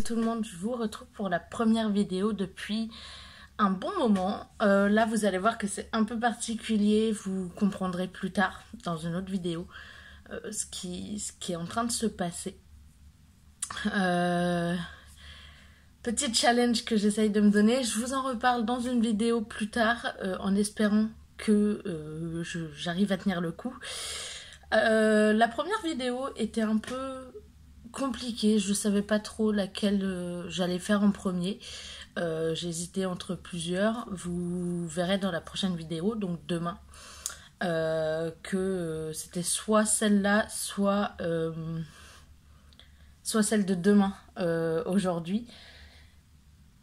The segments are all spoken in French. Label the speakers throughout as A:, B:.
A: Tout le monde, je vous retrouve pour la première vidéo depuis un bon moment. Là, vous allez voir que c'est un peu particulier. Vous comprendrez plus tard dans une autre vidéo ce qui est en train de se passer. Petit challenge que j'essaye de me donner. Je vous en reparle dans une vidéo plus tard en espérant que j'arrive à tenir le coup. La première vidéo était un peu compliquée, je savais pas trop laquelle j'allais faire en premier. J'ai hésité entre plusieurs. Vous verrez dans la prochaine vidéo, donc demain, que c'était soit celle-là, soit celle de demain aujourd'hui.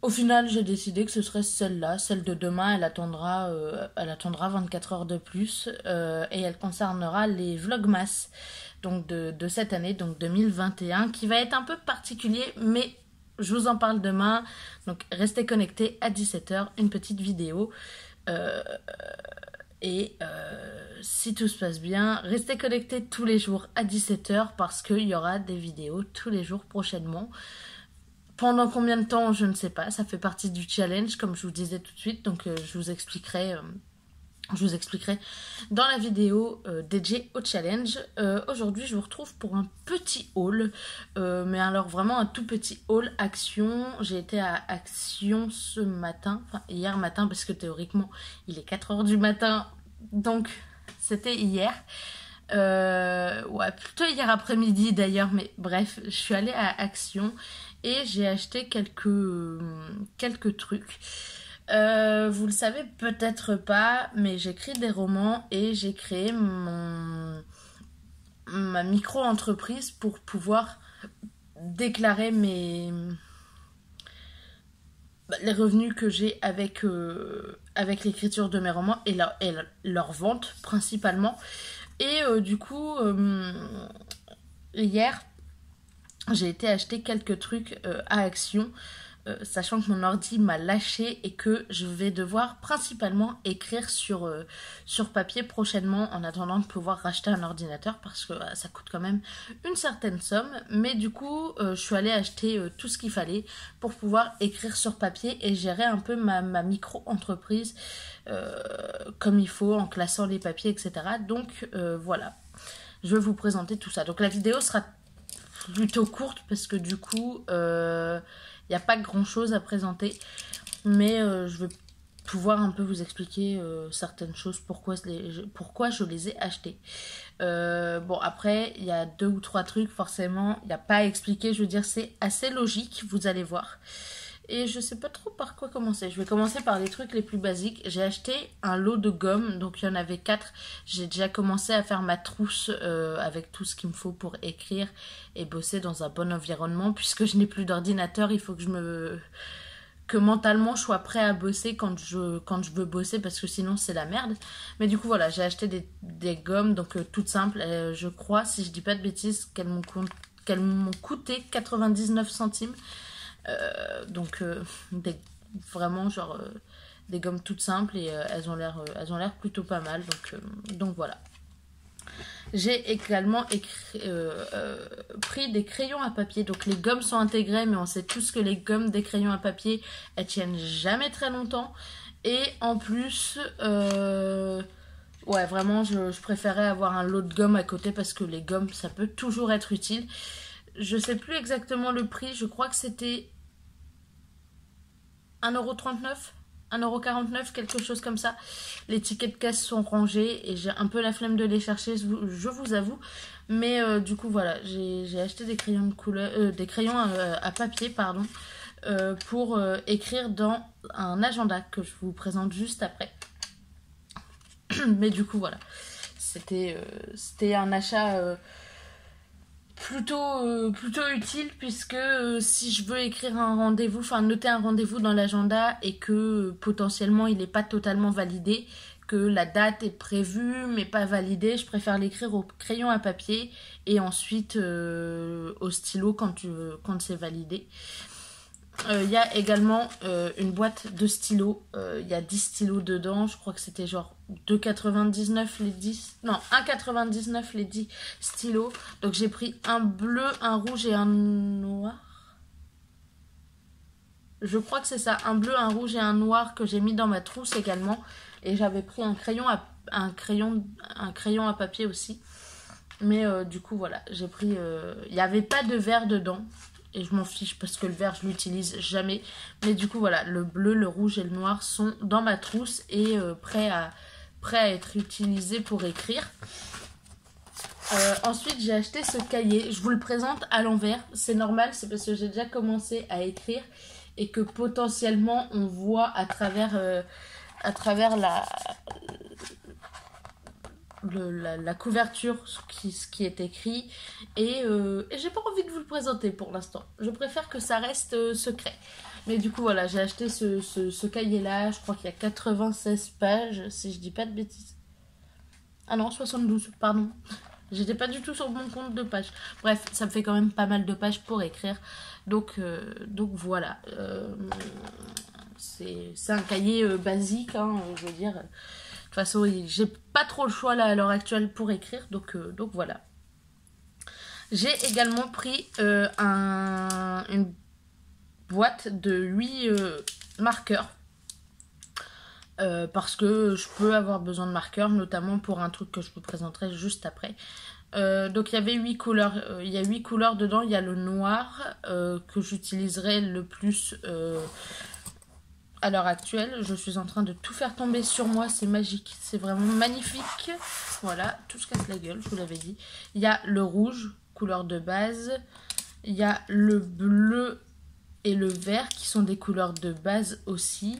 A: Au final, j'ai décidé que ce serait celle-là, celle de demain. Elle attendra 24 heures de plus et elle concernera les Vlogmas donc de cette année, donc 2021, qui va être un peu particulier, mais je vous en parle demain. Donc restez connectés à 17 h, une petite vidéo. Si tout se passe bien, restez connectés tous les jours à 17 h parce qu'il y aura des vidéos tous les jours prochainement. Pendant combien de temps, je ne sais pas. Ça fait partie du challenge, comme je vous disais tout de suite. Donc, je vous expliquerai dans la vidéo dédiée au challenge. Aujourd'hui, je vous retrouve pour un petit haul. Mais alors, vraiment un tout petit haul Action. J'ai été à Action ce matin. Enfin, hier matin, parce que théoriquement, il est 4 h du matin. Donc, c'était hier. Ouais, plutôt hier après-midi d'ailleurs. Mais bref, je suis allée à Action. Et j'ai acheté quelques trucs. Vous le savez peut-être pas, mais j'écris des romans et j'ai créé ma micro-entreprise pour pouvoir déclarer les revenus que j'ai avec l'écriture de mes romans et leur vente principalement. Et du coup, hier, j'ai été acheter quelques trucs à Action, sachant que mon ordi m'a lâché et que je vais devoir principalement écrire sur papier prochainement en attendant de pouvoir racheter un ordinateur parce que ça coûte quand même une certaine somme. Mais du coup, je suis allée acheter tout ce qu'il fallait pour pouvoir écrire sur papier et gérer un peu ma micro-entreprise comme il faut en classant les papiers, etc. Donc voilà, je vais vous présenter tout ça. Donc la vidéo sera plutôt courte parce que du coup il n'y a pas grand chose à présenter, mais je vais pouvoir un peu vous expliquer certaines choses, pourquoi je les ai achetés. Bon, après il y a 2 ou 3 trucs, forcément il n'y a pas à expliquer, je veux dire c'est assez logique, vous allez voir. Et je sais pas trop par quoi commencer. Je vais commencer par les trucs les plus basiques. J'ai acheté un lot de gomme, donc il y en avait 4. J'ai déjà commencé à faire ma trousse avec tout ce qu'il me faut pour écrire et bosser dans un bon environnement. Puisque je n'ai plus d'ordinateur, il faut que mentalement je sois prêt à bosser quand je veux bosser, parce que sinon c'est la merde. Mais du coup voilà, j'ai acheté des gommes, donc toutes simples. Je crois, si je dis pas de bêtises, qu'elles m'ont coûté 99 centimes. Donc vraiment genre des gommes toutes simples et elles ont l'air plutôt pas mal, donc voilà. J'ai également pris des crayons à papier. Donc les gommes sont intégrées, mais on sait tous que les gommes des crayons à papier, elles tiennent jamais très longtemps. Et en plus ouais, vraiment je préférais avoir un lot de gomme à côté parce que les gommes ça peut toujours être utile. Je sais plus exactement le prix, je crois que c'était 1,39 €, 1,49 €, quelque chose comme ça. Les tickets de caisse sont rangés et j'ai un peu la flemme de les chercher, je vous avoue. Mais du coup voilà, j'ai acheté des crayons de couleur, des crayons à papier, pardon, pour écrire dans un agenda que je vous présente juste après. Mais du coup voilà, c'était un achat plutôt utile, puisque si je veux écrire un rendez-vous, enfin noter un rendez-vous dans l'agenda et que potentiellement il n'est pas totalement validé, que la date est prévue mais pas validée, je préfère l'écrire au crayon à papier et ensuite au stylo quand c'est validé. Il y a également une boîte de stylos. Il y a 10 stylos dedans. Je crois que c'était genre 2,99 les 10. Non, 1,99 les 10 stylos. Donc j'ai pris un bleu, un rouge et un noir. Je crois que c'est ça, un bleu, un rouge et un noir que j'ai mis dans ma trousse également. Et j'avais pris un crayon à papier aussi. Mais du coup, voilà, j'ai pris... Il n'y avait pas de vert dedans. Et je m'en fiche parce que le vert, je l'utilise jamais. Mais du coup, voilà, le bleu, le rouge et le noir sont dans ma trousse et prêts à être utilisés pour écrire. Ensuite, j'ai acheté ce cahier. Je vous le présente à l'envers. C'est normal, c'est parce que j'ai déjà commencé à écrire et que potentiellement, on voit à travers la couverture ce qui est écrit et j'ai pas envie de vous le présenter pour l'instant. Je préfère que ça reste secret. Mais du coup voilà, j'ai acheté ce cahier là, je crois qu'il y a 96 pages si je dis pas de bêtises. Ah non, 72, pardon. J'étais pas du tout sur mon compte de pages. Bref, ça me fait quand même pas mal de pages pour écrire. Donc voilà. C'est un cahier basique, hein, je veux dire. De toute façon, j'ai pas trop le choix là à l'heure actuelle pour écrire, donc voilà. J'ai également pris une boîte de 8 marqueurs. Parce que je peux avoir besoin de marqueurs, notamment pour un truc que je vous présenterai juste après. Donc il y avait 8 couleurs. Il y a 8 couleurs dedans. Il y a le noir que j'utiliserai le plus à l'heure actuelle. Je suis en train de tout faire tomber sur moi. C'est magique. C'est vraiment magnifique. Voilà, tout se casse la gueule, je vous l'avais dit. Il y a le rouge, couleur de base. Il y a le bleu et le vert qui sont des couleurs de base aussi.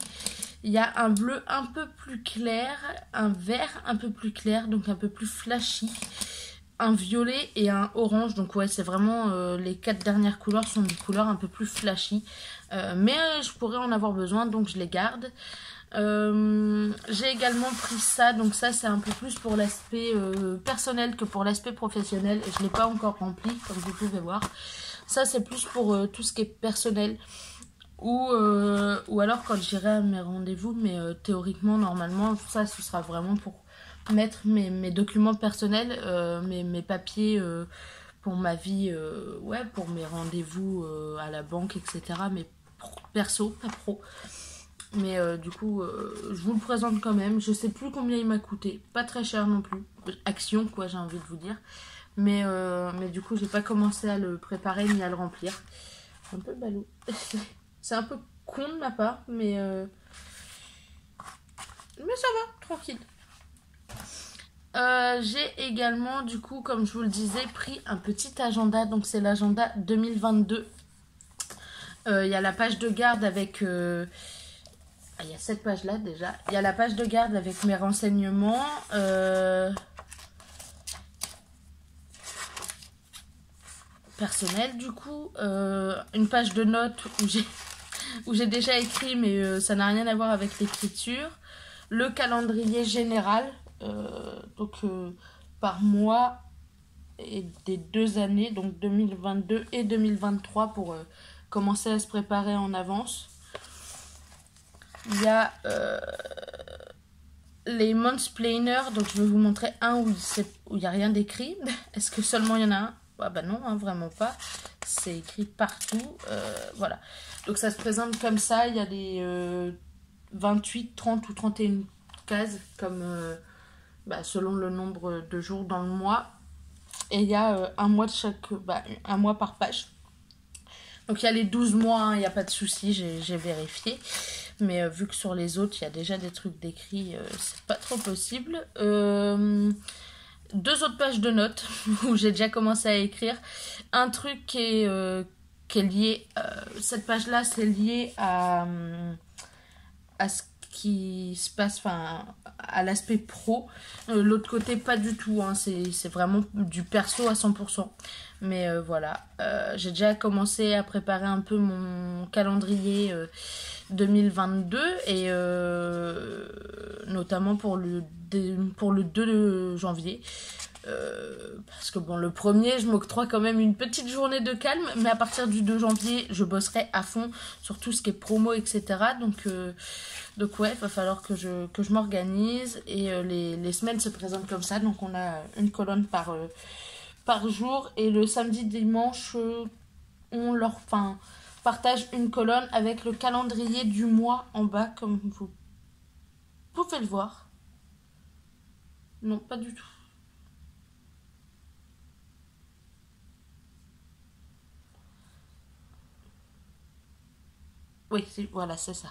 A: Il y a un bleu un peu plus clair, un vert un peu plus clair, donc un peu plus flashy, un violet et un orange. Donc ouais, c'est vraiment les 4 dernières couleurs sont des couleurs un peu plus flashy. Mais je pourrais en avoir besoin, donc je les garde. J'ai également pris ça, donc ça c'est un peu plus pour l'aspect personnel que pour l'aspect professionnel. Et je ne l'ai pas encore rempli, comme vous pouvez voir. Ça c'est plus pour tout ce qui est personnel. Ou alors quand j'irai à mes rendez-vous, mais théoriquement, normalement, ça ce sera vraiment pour mettre mes documents personnels, mes papiers pour ma vie, ouais, pour mes rendez-vous à la banque, etc. Mais perso, pas pro. Mais du coup, je vous le présente quand même. Je sais plus combien il m'a coûté. Pas très cher non plus. Action, quoi, j'ai envie de vous dire. Mais du coup, j'ai pas commencé à le préparer ni à le remplir. Un peu ballot. C'est un peu con de ma part, mais ça va, tranquille. J'ai également, du coup, comme je vous le disais, pris un petit agenda. Donc, c'est l'agenda 2022. Il y a la page de garde avec... il y a cette page-là, déjà. Il y a la page de garde avec mes renseignements. Personnels, du coup. Une page de notes où j'ai déjà écrit, mais ça n'a rien à voir avec l'écriture. Le calendrier général, donc par mois et des 2 années, donc 2022 et 2023, pour commencer à se préparer en avance. Il y a les month-planners, donc je vais vous montrer un où il n'y a rien d'écrit. Est-ce que seulement il y en a un? Ah bah non, hein, vraiment pas. C'est écrit partout. Voilà. Donc ça se présente comme ça. Il y a des 28, 30 ou 31 cases comme selon le nombre de jours dans le mois. Et il y a un mois de un mois par page. Donc il y a les 12 mois, hein, il n'y a pas de souci, j'ai vérifié. Mais vu que sur les autres, il y a déjà des trucs décrits, c'est pas trop possible. 2 autres pages de notes où j'ai déjà commencé à écrire. Un truc qui est lié, cette page-là, c'est lié à ce qui se passe, enfin, à l'aspect pro. L'autre côté, pas du tout, hein, c'est vraiment du perso à 100%. Mais voilà, j'ai déjà commencé à préparer un peu mon calendrier 2022 et notamment pour le 2 janvier. Parce que bon, le premier, je m'octroie quand même une petite journée de calme, mais à partir du 2 janvier, je bosserai à fond sur tout ce qui est promo, etc. Donc ouais, il va falloir que je m'organise et les semaines se présentent comme ça. Donc on a une colonne par jour et le samedi, dimanche, partage une colonne avec le calendrier du mois en bas, comme vous pouvez le voir. Non, pas du tout. Oui, voilà, c'est ça.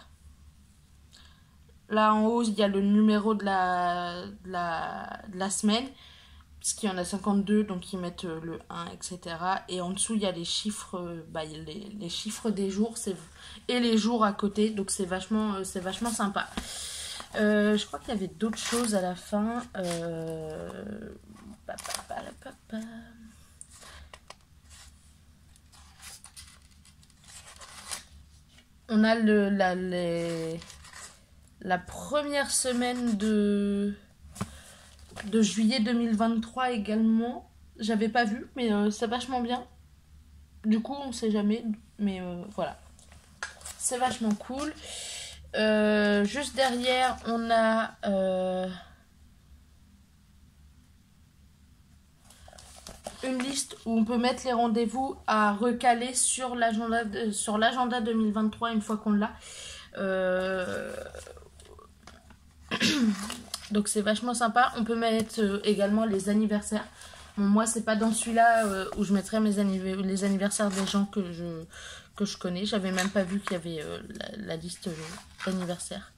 A: Là en haut, il y a le numéro de la semaine, puisqu'il y en a 52, donc ils mettent le 1, etc. Et en dessous, il y a les chiffres, les chiffres des jours et les jours à côté, donc c'est vachement sympa. Je crois qu'il y avait d'autres choses à la fin. On a la première semaine de juillet 2023 également. J'avais pas vu, mais c'est vachement bien. Du coup, on sait jamais, mais voilà. C'est vachement cool. Juste derrière, on a une liste où on peut mettre les rendez-vous à recaler sur l'agenda 2023 une fois qu'on l'a. Donc c'est vachement sympa. On peut mettre également les anniversaires. Bon, moi c'est pas dans celui-là où je mettrais les anniversaires des gens que je connais. J'avais même pas vu qu'il y avait la liste d'anniversaires.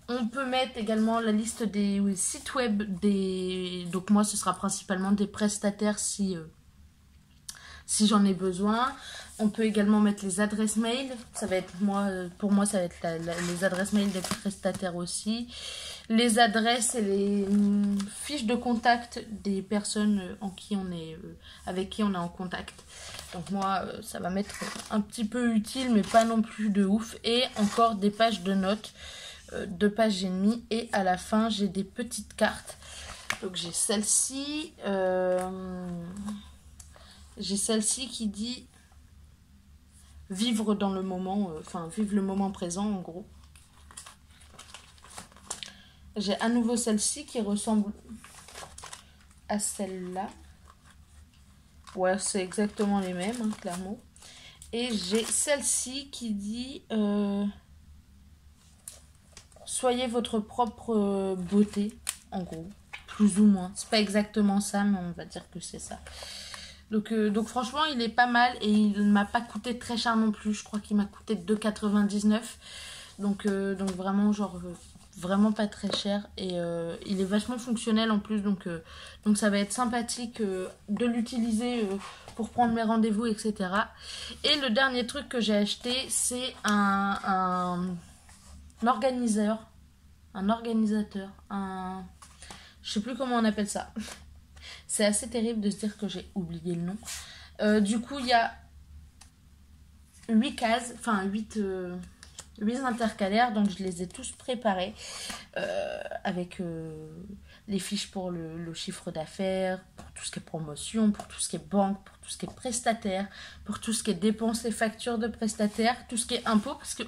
A: On peut mettre également la liste des sites web donc moi ce sera principalement des prestataires si j'en ai besoin. On peut également mettre les adresses mail. Ça va être pour moi ça va être les adresses mail des prestataires aussi. Les adresses et les fiches de contact des personnes avec qui on est en contact. Donc moi ça va m'être un petit peu utile mais pas non plus de ouf. Et encore des pages de notes. 2 pages et demie, et à la fin j'ai des petites cartes. Donc j'ai celle-ci qui dit vivre dans le moment, vivre le moment présent en gros. J'ai à nouveau celle-ci qui ressemble à celle-là. Ouais, c'est exactement les mêmes, hein, clairement. Et j'ai celle-ci qui dit soyez votre propre beauté, en gros, plus ou moins. C'est pas exactement ça, mais on va dire que c'est ça. Donc franchement, il est pas mal et il ne m'a pas coûté très cher non plus. Je crois qu'il m'a coûté 2,99 €. Donc vraiment, vraiment pas très cher. Et il est vachement fonctionnel en plus. Donc ça va être sympathique de l'utiliser pour prendre mes rendez-vous, etc. Et le dernier truc que j'ai acheté, c'est un organisateur, je sais plus comment on appelle ça. C'est assez terrible de se dire que j'ai oublié le nom. Du coup, il y a 8 cases, 8 intercalaires, donc je les ai tous préparés avec les fiches pour le chiffre d'affaires, pour tout ce qui est promotion, pour tout ce qui est banque, pour tout ce qui est prestataire, pour tout ce qui est dépenses et factures de prestataires, tout ce qui est impôts, parce que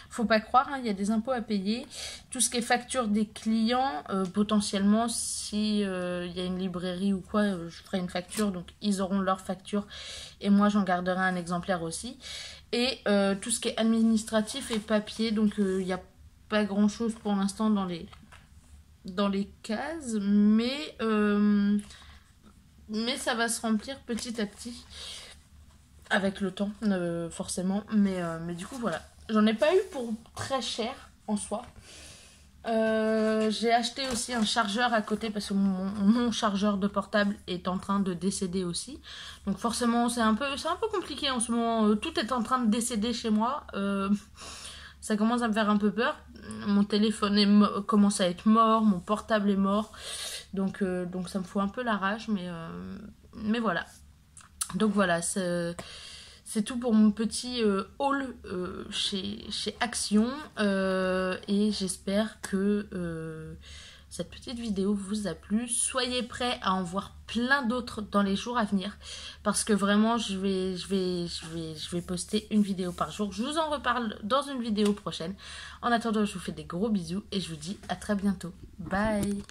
A: faut pas croire, il y a des impôts à payer, tout ce qui est facture des clients, potentiellement si y a une librairie ou quoi, je ferai une facture, donc ils auront leur facture et moi j'en garderai un exemplaire aussi. Et tout ce qui est administratif et papier, donc il n'y a pas grand chose pour l'instant dans les cases, mais ça va se remplir petit à petit avec le temps, forcément. Mais du coup, voilà. J'en ai pas eu pour très cher en soi. J'ai acheté aussi un chargeur à côté parce que mon chargeur de portable est en train de décéder aussi. Donc forcément, c'est un peu compliqué en ce moment. Tout est en train de décéder chez moi. Ça commence à me faire un peu peur. Mon téléphone commence à être mort, mon portable est mort. Donc ça me fout un peu la rage, mais voilà. Donc voilà, c'est tout pour mon petit haul chez Action. Et j'espère que cette petite vidéo vous a plu. Soyez prêts à en voir plein d'autres dans les jours à venir. Parce que vraiment, je vais poster une vidéo par jour. Je vous en reparle dans une vidéo prochaine. En attendant, je vous fais des gros bisous et je vous dis à très bientôt. Bye!